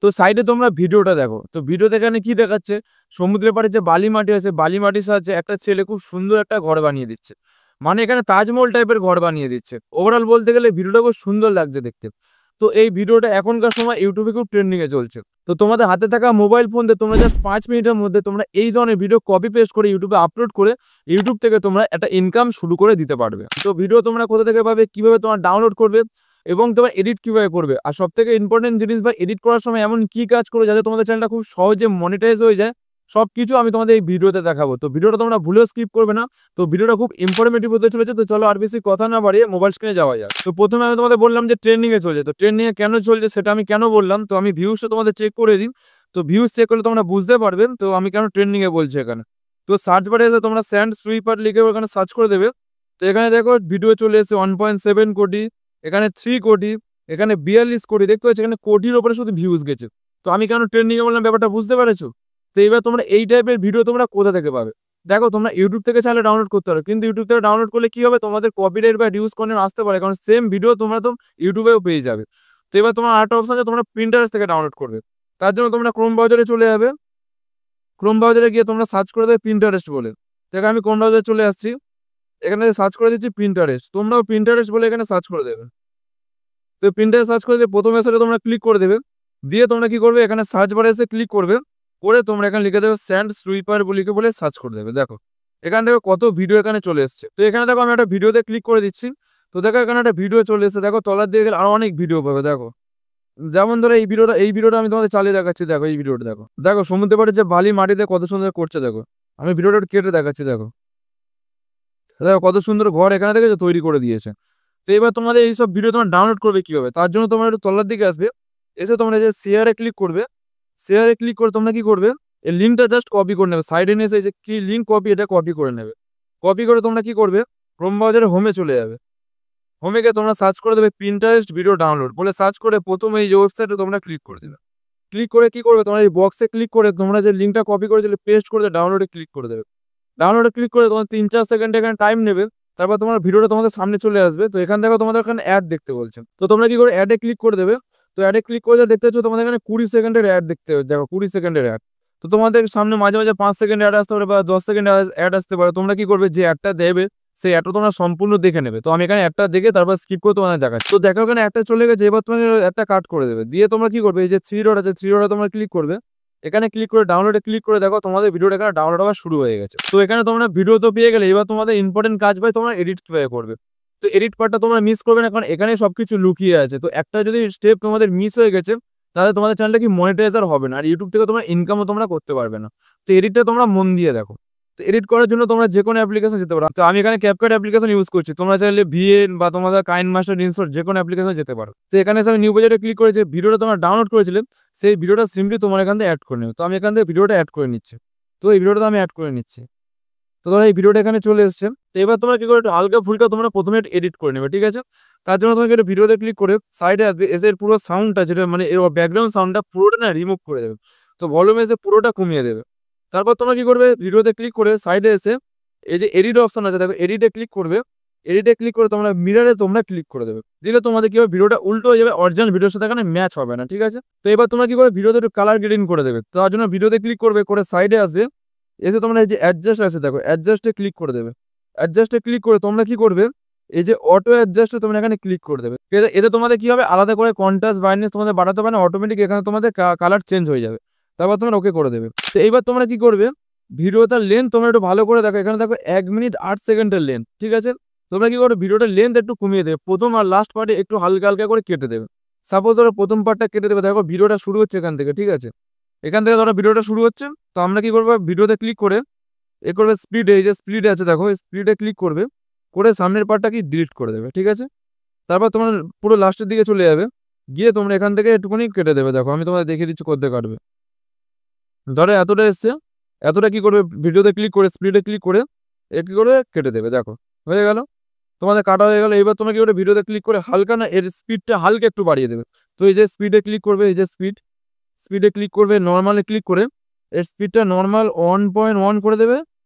তো সাইডে তোমরা ভিডিওটা দেখো। তো ভিডিওতে এখানে কি দেখাচ্ছে, সমুদ্রের পাড়ে যে বালি মাটি আছে, বালি মাটির সাহায্যে একটা ছেলে খুব সুন্দর একটা ঘর বানিয়ে দিচ্ছে। মানে এখানে তাজমহল টাইপের ঘর বানিয়ে দিচ্ছে। ওভারঅল বলতে গেলে ভিডিওটা খুব সুন্দর লাগছে দেখতে। তো এই ভিডিওটা এখনকার সময় ইউটিউবে খুব ট্রেন্ডিং এ চলছে। তো তোমাদের হাতে থাকা মোবাইল ফোন দিয়ে তোমরা জাস্ট 5 মিনিটের মধ্যে তোমরা এই ধরনের ভিডিও কপি পেস্ট করে ইউটিউবে আপলোড করে ইউটিউব থেকে তোমরা একটা ইনকাম শুরু করে দিতে পারবে। তো ভিডিও তোমরা কোথা থেকে পাবে, কিভাবে তোমরা ডাউনলোড করবে এবং তোমার এডিট কিভাবে করবে, আর সবথেকে ইম্পর্টেন্ট জিনিস বা এডিট করার সময় এমন কি কাজ করবে যাতে তোমাদের চ্যানেলটা খুব সহজে মনিটাইজ হয়ে যায়, সবকিছু আমি তোমাদের এই ভিডিওতে দেখাবো। তো ভিডিওটা তোমরা ভুলেও স্কিপ করবে না। তো ভিডিওটা খুব ইনফরমেটিভ হতে চলেছে। তো চলো আর বেশি কথা না বাড়িয়ে মোবাইল স্ক্রিনে যাওয়া যাক। তো প্রথমে আমি তোমাদের বললাম যে ট্রেন্ডিং এ চলছে। তো ট্রেন্ডিং এ কেন চলছে সেটা আমি কেন বললাম, তো আমি ভিউজটা তোমাদের চেক করে দিই। তো ভিউজ চেক করলে তোমরা বুঝতে পারবেন তো আমি কেন ট্রেন্ডিং এ বলছি এখানে। তো সার্চ বারে এসে তোমরা স্যান্ড সুইপার লিখে ওখানে সার্চ করে দেবে। তো এখানে দেখো ভিডিও চলে এসেছে 1.7 কোটি, এখানে 3 কোটি, এখানে 42 কোটি। দেখতে পাচ্ছ এখানে কোটির উপরে শুধু ভিউজ গেছে। তো আমি কেন ট্রেন্ডিং এ বললাম ব্যাপারটা বুঝতে পেরেছো। তো এবার তোমরা এই টাইপের ভিডিও তোমরা কোথা থেকে পাবে, দেখো তোমরা ইউটিউব থেকে চাইলে ডাউনলোড করতে পারো, কিন্তু ইউটিউব থেকে ডাউনলোড করলে কি হবে, তোমাদের কপিরাইট বা রিউজ কন্টেন্ট আসতে পারে, কারণ সেম ভিডিও তোমরা তো ইউটিউবেও পেয়ে যাবে। তো এবার তোমার আরেকটা অপশন আছে, তোমরা প্রিন্টারেস্ট থেকে ডাউনলোড করবে। তার জন্য তোমরা ক্রোম ব্রাউজারে চলে যাবে। ক্রোম ব্রাউজারে গিয়ে তোমরা সার্চ করে দেবে প্রিন্টারেস্ট বলে। দেখো আমি ক্রোম ব্রাউজারে চলে আসছি, এখানে সার্চ করে দিচ্ছি প্রিন্টারেস্ট। তোমরাও প্রিন্টারেস্ট বলে এখানে সার্চ করে দেবে। তো প্রিন্টারে সার্চ করে দিয়ে প্রথম এসে তোমরা ক্লিক করে দেবে। দিয়ে তোমরা কি করবে, এখানে সার্চ বারে এসে ক্লিক করবে, করে তোমরা এখানে লিখে দেবে স্যান্ড সুইপার বলে সার্চ করে দেবে। দেখো এখান থেকে কত ভিডিও এখানে চলে এসছে। তো এখানে দেখো আমি একটা ভিডিওতে ক্লিক করে দিচ্ছি। তো দেখো এখানে একটা ভিডিও চলে এসেছে। দেখো তলার দিকে গেলে আরো অনেক ভিডিও পাবে। দেখো যেমন ধরো এই ভিডিওটা আমি তোমাদের চালিয়ে দেখাচ্ছি। দেখো এই ভিডিওটা দেখো, দেখো সমুদ্র পাড়ে যে বালি মাটিতে কত সুন্দর করছে। দেখো আমি ভিডিওটা একটু কেটে দেখাচ্ছি। দেখো দেখো কত সুন্দর ঘর এখানে থেকে তৈরি করে দিয়েছে। তো এবার তোমাদের এইসব ভিডিও তোমরা ডাউনলোড করবে কিভাবে, তার জন্য তোমরা একটু তলার দিকে আসবে, এসে তোমরা যে শেয়ারে ক্লিক করবে। শেয়ারে ক্লিক করে তোমরা কি করবে, এই লিঙ্কটা জাস্ট কপি করে নেবে। সাইডে নিয়ে এসে যে কি লিঙ্ক কপি, এটা কপি করে নেবে। কপি করে তোমরা কি করবে, ক্রোম ব্রাউজারে হোমে চলে যাবে। হোমে গিয়ে তোমরা সার্চ করে দেবে প্রিন্টারেস্ট ভিডিও ডাউনলোড বলে সার্চ করে প্রথমে এই যে ওয়েবসাইটে তোমরা ক্লিক করে দেবে। ক্লিক করে কি করবে, তোমরা এই বক্সে ক্লিক করে তোমরা যে লিঙ্কটা কপি করে দিলে পেস্ট করে ডাউনলোডে ক্লিক করে দেবে। ডাউনলোডে ক্লিক করে তোমার 3-4 সেকেন্ড এখানে টাইম নেবে। তারপর তোমার ভিডিওটা তোমাদের সামনে চলে আসবে। তো এখান থেকে তোমাদের এখানে অ্যাড দেখতে বলছেন। তো তোমরা কি করে অ্যাডে ক্লিক করে দেবে। তো অ্যাডে ক্লিক করে দেখতে পাচ্ছ তোমাদের এখানে 20 সেকেন্ডের অ্যাড দেখতে হবে। দেখো 20 সেকেন্ডের অ্যাড। তো তোমাদের সামনে মাঝে মাঝে 5 সেকেন্ড অ্যাড আসতে পারে বা 10 সেকেন্ড অ্যাড আসতে পারে। তোমরা কি করবে, যে অ্যাডটা দেবে সেই অ্যাডটা তোমরা সম্পূর্ণ দেখে নেবে। তো আমি এখানে একটা দেখে তারপর স্কিপ করে তোমাদের দেখাচ্ছি। তো দেখো এখানে একটা চলে গেছে। এবার তোমার একটা কাট করে দেবে। দিয়ে তোমরা কি করবে, এই যে 3 ডট আছে 3 ডটে তোমরা ক্লিক করবে। এখানে ক্লিক করে ডাউনলোডে ক্লিক করে দেখো তোমাদের ভিডিওটা এখানে ডাউনলোড হওয়া শুরু হয়ে গেছে। তো এখানে তোমরা ভিডিও তো পেয়ে গেলে, এবার তোমাদের ইম্পর্টেন্ট কাজ পাই তোমরা এডিট কিভাবে করবে। তো এডিট পার্টটা তোমরা মিস করবে না, কারণ এখানে সবকিছু লুকিয়ে আছে। তো একটা যদি স্টেপ তোমাদের মিস হয়ে গেছে তাহলে তোমাদের চ্যানেলটা কি মনিটাইজার হবে না, আর ইউটিউব থেকে তোমরা ইনকামও তোমরা করতে পারবে না। তো এডিটটা তোমরা মন দিয়ে দেখো। তো এডিট করার জন্য তোমরা যে কোনো অ্যাপ্লিকেশন যেতে পারো। তো আমি এখানে ক্যাপকাট অ্যাপ্লিকেশন ইউজ করছি। তোমরা চাইলে ভিএন বা তোমাদের কাইন মাস্টার ইনস্টল যে কোনো অ্যাপ্লিকেশন যেতে পারো। তো এখানে আমি নিউ বাজারে ক্লিক করে যে ভিডিওটা তোমরা ডাউনলোড করেছিলে সেই ভিডিওটা সিম্পলি তোমার এখান থেকে অ্যাড করে নেবে। তো আমি এখান থেকে ভিডিওটা অ্যাড করে নিচ্ছি। তো এই ভিডিওটা আমি অ্যাড করে নিচ্ছি। তো ধরো এই ভিডিওটা এখানে চলে এসছে। তো এবার তোমরা কি করে, একটু হালকা ফুলকা তোমরা প্রথমে এডিট করে নেবে, ঠিক আছে। তার জন্য তোমাকে একটা ভিডিওতে ক্লিক করে সাইডে আসবে, এসে এর পুরো সাউন্ডটা যেটা মানে এর ব্যাকগ্রাউন্ড সাউন্ডটা পুরোটা না রিমুভ করে দেবে। তো ভলিউম এসে পুরোটা কমিয়ে দেবে। তারপর তোমরা কি করবে, ভিডিওতে ক্লিক করে সাইডে এসে এই যে এডিট অপশন আছে দেখো, এডিটে ক্লিক করবে। এডিটে ক্লিক করে তোমরা মিররে তোমরা ক্লিক করে দেবে। দিলে তোমাদের কি হবে, ভিডিওটা উল্টো হয়ে যাবে, অরিজিনাল ভিডিওর সাথে এখানে ম্যাচ হবে না, ঠিক আছে। তো এবার তোমরা কি করবে, ভিডিওতে একটু কালার গ্রেডিং করে দেবে। তার জন্য ভিডিওতে ক্লিক করবে, করে সাইডে আসবে, এসে তোমরা এই যে অ্যাডজাস্ট আছে দেখো, অ্যাডজাস্টে ক্লিক করে দেবে। অ্যাডজাস্টে ক্লিক করে তোমরা কি করবে, এই যে অটো অ্যাডজাস্টে তোমরা এখানে ক্লিক করে দেবে। এতে তোমাদের কি হবে, আলাদা করে কন্ট্রাস্ট ব্রাইটনেস তোমাদের বাড়াতে হবে না, অটোমেটিক এখানে তোমাদের কালার চেঞ্জ হয়ে যাবে। তারপর তোমরা ওকে করে দেবে। তো এইবার তোমরা কি করবে, ভিডিওটার লেন্থ তোমরা একটু ভালো করে দেখো। এখানে দেখো 1 মিনিট 8 সেকেন্ডের লেন্থ, ঠিক আছে। তোমরা কি করবে, ভিডিওটার লেন্থ একটু কমিয়ে দেবে, প্রথম আর লাস্ট পার্টে একটু হালকা হালকা করে কেটে দেবে। সাপোজ ধরো প্রথম পার্টটা কেটে দেবে, দেখো ভিডিওটা শুরু হচ্ছে এখান থেকে, ঠিক আছে। এখান থেকে ধরো ভিডিওটা শুরু হচ্ছে। তো আমরা কি করবো, ভিডিওতে ক্লিক করে এ করবে স্প্লিট, এই যে স্প্লিট আছে দেখো, স্প্লিটে ক্লিক করবে, করে সামনের পার্টটা কি ডিলিট করে দেবে, ঠিক আছে। তারপর তোমার পুরো লাস্টের দিকে চলে যাবে, গিয়ে তোমরা এখান থেকে একটুখানি কেটে দেবে। দেখো আমি তোমাদের দেখিয়ে দিচ্ছি করতে কাটবে। ধরো এতটা এসছে, এতটা কি করবে, ভিডিওতে ক্লিক করে স্প্লিটে ক্লিক করে কি করে কেটে দেবে। দেখো হয়ে গেল, তোমাদের কাটা হয়ে গেল। এবার তোমরা কি করে, ভিডিওতে ক্লিক করে হালকা না এর স্পিডটা হালকা একটু বাড়িয়ে দেবে। তো এই যে স্পিডে ক্লিক করবে, এই যে স্পিডে ক্লিক করবে, নর্মালে ক্লিক করে এর স্পিডটা নর্মাল 1.1 করে দেবে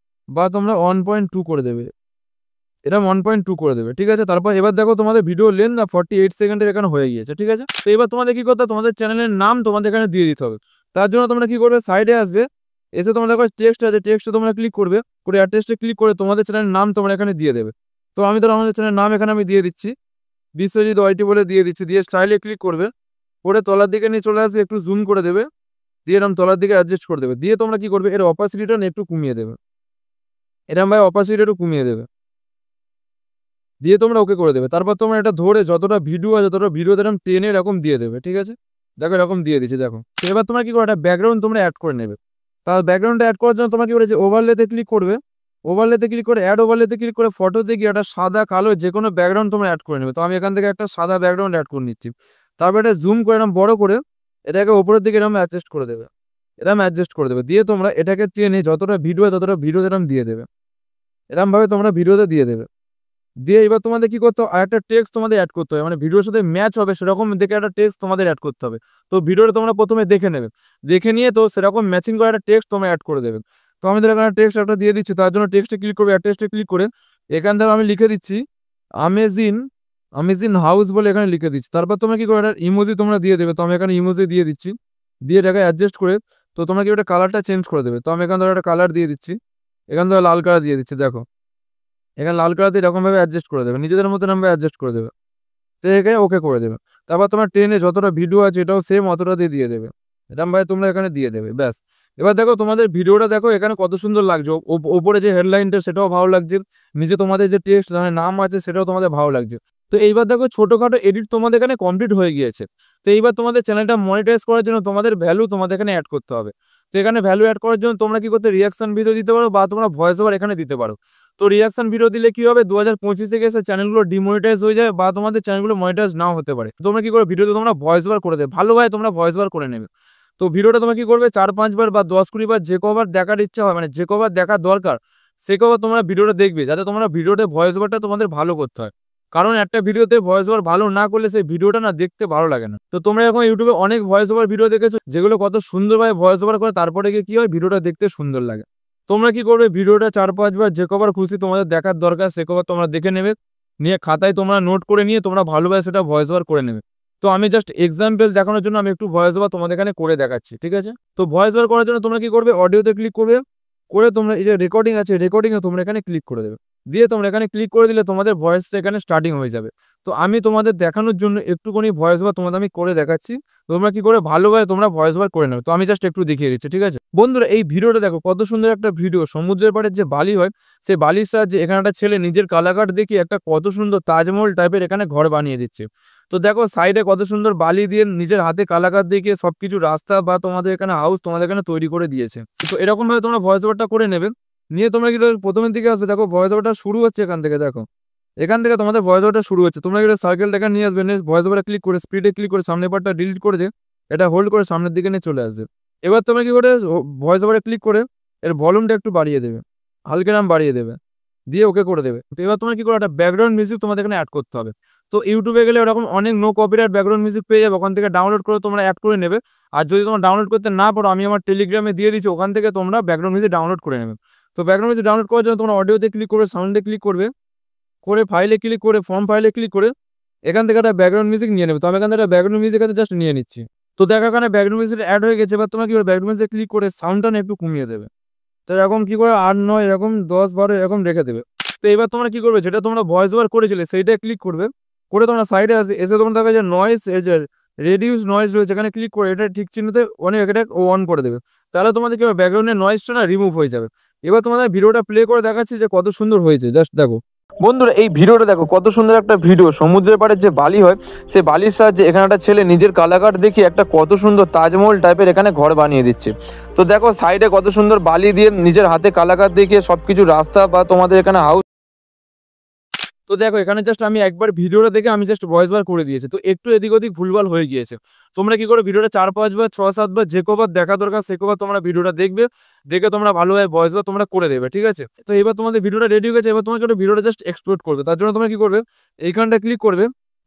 বা তোমরা 1.2 করে দেবে। এটা 1.2 করে দেবে, ঠিক আছে। তারপর এবার দেখো তোমাদের ভিডিও লেন্থ না 48 সেকেন্ডের এখানে হয়ে গিয়েছে, ঠিক আছে। তো এবার তোমাদের কি করতে হবে, তোমাদের চ্যানেলের নাম তোমাদের এখানে দিয়ে দিতে হবে। তার জন্য তোমরা কি করবে, সাইডে আসবে, এসে তোমরা দেখো টেক্সট আছে, টেক্সটে তোমরা ক্লিক করবে, করে অ্যাড টেক্সটে ক্লিক করে তোমাদের চ্যানেলের নাম তোমরা এখানে দিয়ে দেবে। তো আমি ধরো আমাদের চ্যানেলের নাম এখানে আমি দিয়ে দিচ্ছি, বিশ্বজিৎ ওয়াইটি বলে দিয়ে দিচ্ছি। দিয়ে স্টাইলে ক্লিক করবে, করে তলার দিকে নিয়ে চলে আসবে, একটু জুম করে দেবে, দিয়ে এরকম তলার দিকে অ্যাডজাস্ট করে দেবে। দিয়ে তোমরা কি করবে, এর অপাসিটিটা একটু কমিয়ে দেবে, এরকম ভাই অপাসিটি একটু কমিয়ে দেবে, দিয়ে তোমরা ওকে করে দেবে। তারপর তোমরা এটা ধরে যতটা ভিডিও আছে ততটা ভিডিও এরকম টেনে এরকম দিয়ে দেবে, ঠিক আছে। দেখো এরকম দিয়ে দিচ্ছি, দেখো। তো এবার তোমরা কি করো, একটা ব্যাকগ্রাউন্ড তোমরা অ্যাড করে নেবে। তার ব্যাকগ্রাউন্ডটা অ্যাড করার জন্য তোমরা কি করে, যে ওভারলেতে ক্লিক করবে, ওভারলেতে ক্লিক করে অ্যাড ওভারলেতে ক্লিক করে ফটোতে গিয়ে একটা সাদা কালো যে কোনো ব্যাকগ্রাউন্ড তোমরা অ্যাড করে নেবে। তো আমি এখান থেকে একটা সাদা ব্যাকগ্রাউন্ড অ্যাড করে নিচ্ছি। তারপর এটা জুম করে এরকম বড় করে এটাকে উপরের দিকে এরকম অ্যাডজাস্ট করে দেবে, এরকম অ্যাডজাস্ট করে দেবে। দিয়ে তোমরা এটাকে টেনে যতটা ভিডিও ততটা ভিডিও এরকম দিয়ে দেবে, এরকমভাবে তোমরা ভিডিওতে দিয়ে দেবে। দিয়ে এবার তোমাদের কি করতে হবে, আরেকটা টেক্সট তোমাদের অ্যাড করতে হবে, মানে ভিডিওর সাথে ম্যাচ হবে সেরকম দেখে একটা টেক্সট তোমাদের অ্যাড করতে হবে। তো ভিডিওটা তোমরা প্রথমে দেখে নেবে, দেখে নিয়ে তো সেরকম ম্যাচিং করে একটা টেক্সট তোমরা অ্যাড করে দেবে। তো আমি এখানে টেক্সট একটা দিয়ে দিচ্ছি, তার জন্য টেক্সটে ক্লিক করবে, অ্যাড টেক্সটে ক্লিক করে এখান থেকে আমি লিখে দিচ্ছি আমেজিং আমেজিং হাউস বলে এখানে লিখে দিচ্ছি। তারপর তোমরা কি করে, একটা ইমোজি তোমরা দিয়ে দেবে। তো আমি এখানে ইমোজি দিয়ে দিচ্ছি, দিয়ে এটাকে অ্যাডজাস্ট করে তো তোমরা কি একটা কালারটা চেঞ্জ করে দেবে। তো আমি এখান থেকে একটা কালার দিয়ে দিচ্ছি, এখান থেকে লাল কালার দিয়ে দিচ্ছি, দেখো এখানে লাল কালার দিয়ে এরকমভাবে অ্যাডজাস্ট করে দেবে, নিজেদের মতো নামে অ্যাডজাস্ট করে দেবে। তো এখানে ওকে করে দেবে। তারপর তোমার ট্রেনে যতটা ভিডিও আছে এটাও সেম অতটা দিয়ে দেবে, এরকম ভাই তোমরা এখানে দিয়ে দেবে, ব্যাস। এবার দেখো তোমাদের ভিডিওটা দেখো এখানে কত সুন্দর লাগছে, ওপরে যে হেডলাইনটা সেটাও ভালো লাগছে, নিচে তোমাদের যে টেক্সট মানে নাম আছে সেটাও তোমাদের ভালো লাগছে। তো এইবার দেখো ছোটখাটো এডিট তোমাদের এখানে কমপ্লিট হয়ে গিয়েছে। তো এইবার তোমাদের চ্যানেলটা মনিটাইজ করার জন্য তোমাদের ভ্যালু তোমাদের এখানে অ্যাড করতে হবে। তো এখানে ভ্যালু অ্যাড করার জন্য তোমরা কি করতে, রিয়াকশন ভিডিও দিতে পারো বা তোমরা ভয়েস ওভার এখানে দিতে পারো। তো রিয়াকশন ভিডিও দিলে কি হবে, 2025 থেকে এসে চ্যানেলগুলো ডিমনিটাইজ হয়ে যায় বা তোমাদের চ্যানেলগুলো মনিটাইজ নাও হতে পারে। তোমরা কি করে, ভিডিওতে তোমরা ভয়েস ওভার করে দেবে, ভালোভাবে তোমরা ভয়েস ওভার করে নেবে। তো ভিডিওটা তোমরা কি করবে, 4-5 বার বা 10-20 বার যে কবার দেখার ইচ্ছা হয়, মানে যে কবার দেখার দরকার সে কবার তোমরা ভিডিওটা দেখবে, যাতে তোমরা ভিডিওতে ভয়েস ওভারটা তোমাদের ভালো করতে হয়। কারণ একটা ভিডিওতে ভয়েস ওভার ভালো না করলে সেই ভিডিওটা না দেখতে ভালো লাগে না। তো তোমরা এখন ইউটিউবে অনেক ভয়েস ওভার ভিডিও দেখেছো, যেগুলো কত সুন্দরভাবে ভয়েস ওভার করে তারপরে গিয়ে কি হয়, ভিডিওটা দেখতে সুন্দর লাগে। তোমরা কি করবে, ভিডিওটা 4-5 বার যে কবার খুশি তোমাদের দেখার দরকার সে কবার তোমরা দেখে নেবে, নিয়ে খাতায় তোমরা নোট করে নিয়ে তোমরা ভালোভাবে সেটা ভয়েস ওভার করে নেবে। তো আমি জাস্ট এক্সাম্পল দেখানোর জন্য আমি একটু ভয়েস ওভার তোমাদের এখানে করে দেখাচ্ছি, ঠিক আছে। তো ভয়েস ওভার করার জন্য তোমরা কি করবে, অডিওতে ক্লিক করবে, করে তোমরা এই যে রেকর্ডিং আছে রেকর্ডিংয়ে তোমরা এখানে ক্লিক করে দেবে। দিয়ে তোমরা এখানে ক্লিক করে দিলে তোমাদের ভয়েসটা এখানে স্টার্টিং হয়ে যাবে। তো আমি তোমাদের দেখানোর জন্য একটুখানি ভয়েস ওভার তোমাদের আমি করে দেখাচ্ছি, তোমরা কি করে ভালোভাবে তোমরা ভয়েস ওভার করে নেবে। তো আমি জাস্ট একটু দেখিয়ে দিচ্ছি, ঠিক আছে। বন্ধুরা এই ভিডিওটা দেখো, কত সুন্দর একটা ভিডিও, সমুদ্রের পাড়ের যে বালি হয় সেই বালির সাহায্যে এখানে একটা ছেলে নিজের কালাকাট দেখিয়ে একটা কত সুন্দর তাজমহল টাইপের এখানে ঘর বানিয়ে দিচ্ছে। তো দেখো সাইডে কত সুন্দর বালি দিয়ে নিজের হাতে কালাকাট দেখিয়ে সবকিছু রাস্তা বা তোমাদের এখানে হাউস তোমাদের এখানে তৈরি করে দিয়েছে। তো এরকম ভাবে তোমরা ভয়েস ওভারটা করে নেবে, নিয়ে তোমরা কি প্রথমের দিকে আসবে, দেখো ভয়েস ওভারটা শুরু হচ্ছে এখান থেকে, দেখো এখান থেকে তোমাদের ভয়েস ওভারটা শুরু হচ্ছে। তোমরা কি সার্কেলটা নিয়ে আসবে, নিয়ে ভয়েস ওভারে ক্লিক করে স্পিডে ক্লিক করে সামনের পার্টটা ডিলিট করে দিয়ে এটা হোল্ড করে সামনের দিকে নিয়ে চলে আসবে। এবার তোমরা কি করে, ভয়েস ওভারে ক্লিক করে এর ভলিউমটা একটু বাড়িয়ে দেবে, হালকা নাম বাড়িয়ে দেবে, দিয়ে ওকে করে দেবে। তো এবার তোমরা কি করো, একটা ব্যাকগ্রাউন্ড মিউজিক তোমাদের এখানে অ্যাড করতে হবে। তো ইউটিউবে গেলে ওরকম অনেক নো কপিরাইট ব্যাকগ্রাউন্ড মিউজিক পেয়ে যাবে, ওখান থেকে ডাউনলোড করে তোমরা অ্যাড করে নেবে। আর যদি তোমরা ডাউনলোড করতে না পারো, আমি আমার টেলিগ্রামে দিয়ে দিচ্ছি, ওখান থেকে তোমরা ব্যাকগ্রাউন্ড মিউজিক ডাউনলোড করে নেবে। তো ব্যাকগ্রাউন্ড মিউজিক ডাউনলোড করার জন্য তোমরা অডিওতে ক্লিক করবে, সাউন্ডে ক্লিক করবে, করে ফাইলে ক্লিক করে ফর্ম ফাইলে ক্লিক করে এখান থেকে একটা ব্যাকগ্রাউন্ড মিউজিক নিয়ে নেবে। তো আমি এখান থেকে ব্যাকগ্রাউন্ড মিউজিক জাস্ট নিয়ে নিচ্ছি। তো দেখো এখানে ব্যাকগ্রাউন্ড মিউজিক অ্যাড হয়ে গেছে। এবার তোমরা কি করে, ব্যাকগ্রাউন্ড মিউজিক ক্লিক করে সাউন্ডটা একটু কমিয়ে দেবে। তো এরকম কি করে 8-9 এরকম 10-12 এরকম রেখে দেবে। তো এবার তোমরা কি করবে, যেটা তোমরা ভয়েস ওভার করেছিলে সেইটা ক্লিক করবে, করে তোমরা সাইডে আসবে, এসে তোমরা দেখো যে নয়েজ, এই যে রেডিউস নয়েজ রয়েছে এখানে ক্লিক করে এটা ঠিক চিহ্নতে অনেক এটা অন করে দেবে। তাহলে তোমাদের কি ব্যাকগ্রাউন্ডের নয়েজটা না রিমুভ হয়ে যাবে। এবার তোমাদের ভিডিওটা প্লে করে দেখাচ্ছি যে কত সুন্দর হয়েছে, জাস্ট দেখো। বন্ধুরা এই ভিডিওটা দেখো, কত সুন্দর একটা ভিডিও, সমুদ্রের পাড়ের যে বালি হয় সেই বালির সাহায্যে এখানে একটা ছেলে নিজের কালাকাট দেখিয়ে একটা কত সুন্দর তাজমহল টাইপের এখানে ঘর বানিয়ে দিচ্ছে। তো দেখো সাইডে কত সুন্দর বালি দিয়ে নিজের হাতে কালাকাট দেখিয়ে সবকিছু রাস্তা বা তোমাদের এখানে হাউস। তো দেখো এখানে জাস্ট আমি একবার ভিডিওটা দেখে আমি জাস্ট ভয়েস ওভার করে দিয়েছি। তো একটু এদিক ওদিক ভুলভাল হয়ে গিয়েছে। তোমরা কি করে, ভিডিওটা 4-5 বার 6-7 বার যে কবার দেখা দরকার সে কবার তোমরা ভিডিওটা দেখবে, দেখে তোমরা ভালোভাবে ভয়েস ওভার তোমরা করে দেবে, ঠিক আছে। তো এবার তোমাদের ভিডিওটা রেডি হয়ে গেছে। এবার তোমাকে ভিডিওটা জাস্ট এক্সপোর্ট করবে। তার জন্য তোমরা কি করবে, এইখানটা ক্লিক করবে,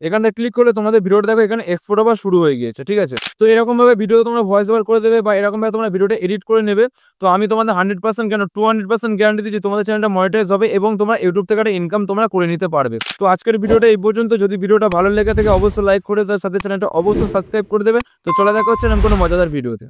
এখানে ক্লিক করলে তোমাদের ভিডিওটা দেখো এখানে এক্সপোর্ট আবার শুরু হয়ে গিয়েছে, ঠিক আছে। তো এরকম ভাবে ভিডিও তোমরা ভয়েস ওভার করে দেবে বা এরকম ভাবে তোমরা ভিডিওটা এডিট করে নেবে। তো আমি তোমাদের 100% কেন 200% গ্যারান্টি দিচ্ছি তোমাদের চ্যানেলটা মনিটাইজ হবে এবং তোমরা ইউটিউব থেকে একটা ইনকাম তোমরা করে নিতে পারবে। তো আজকের ভিডিওটা এই পর্যন্ত। যদি ভিডিওটা ভালো লেগে থাকে অবশ্যই লাইক করে তার সাথে চ্যানেলটা অবশ্যই সাবস্ক্রাইব করে দেবে। তো চলে দেখা হচ্ছে এরকম কোনো মজাদার ভিডিওতে।